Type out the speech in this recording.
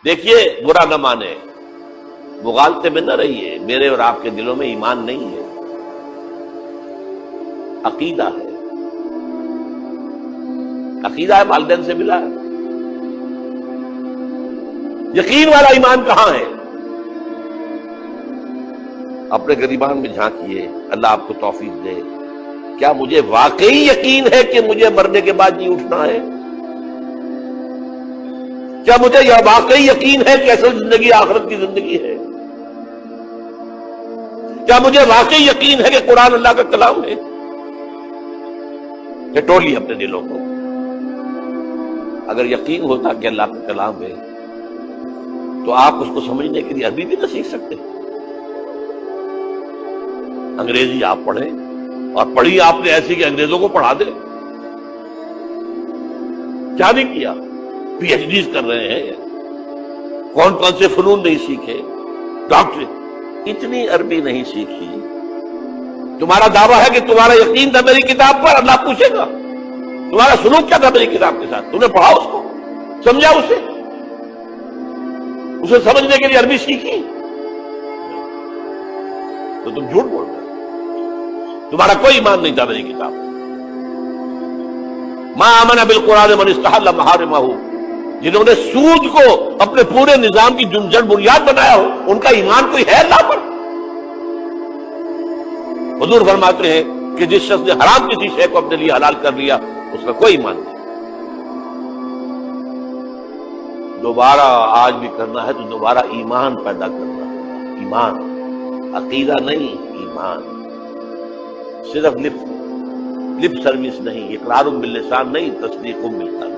دیکھیے برا نہ مانے، مغالطے میں نہ رہیے، میرے اور آپ کے دلوں میں ایمان نہیں ہے، عقیدہ ہے، عقیدہ ہے، والدین سے ملا ہے۔ یقین والا ایمان کہاں ہے؟ اپنے گریبان میں جھانکیے، اللہ آپ کو توفیق دے۔ کیا مجھے واقعی یقین ہے کہ مجھے مرنے کے بعد جی اٹھنا ہے؟ کیا مجھے یہ واقعی یقین ہے کہ اصل زندگی آخرت کی زندگی ہے؟ کیا مجھے واقعی یقین ہے کہ قرآن اللہ کا کلام ہے؟ ٹٹولیے اپنے دلوں کو۔ اگر یقین ہوتا کہ اللہ کا کلام ہے تو آپ اس کو سمجھنے کے لیے عربی بھی نہ سیکھ سکتے؟ انگریزی آپ پڑھیں، اور پڑھی آپ نے ایسی کہ انگریزوں کو پڑھا دے؟ کیا نہیں کیا؟ پی ایچ ڈیز کر رہے ہیں، کون کون سے فنون نہیں سیکھے، ڈاکٹر، اتنی عربی نہیں سیکھی۔ تمہارا دعویٰ ہے کہ تمہارا یقین تھا میری کتاب پر، اللہ پوچھے گا تمہارا سلوک کیا تھا میری کتاب کے ساتھ؟ تم نے پڑھا اس کو، سمجھا اسے سمجھنے کے لیے عربی سیکھی؟ تو تم جھوٹ بول رہے ہو، تمہارا کوئی ایمان نہیں تھا میری کتاب۔ ما آمن بالقرآن من استحل محارمہ، جنہوں نے سود کو اپنے پورے نظام کی جڑ بنیاد بنایا ہو، ان کا ایمان کوئی ہے اللہ پر؟ حضور فرماتے ہیں کہ جس شخص نے حرام کسی شے کو اپنے لیے حلال کر لیا اس کا کوئی ایمان نہیں۔ دوبارہ آج بھی کرنا ہے تو دوبارہ ایمان پیدا کرنا ہے، ایمان، عقیدہ نہیں، ایمان۔ صرف لپ سروس نہیں، اقرار باللسان نہیں، تصدیق بالقلب۔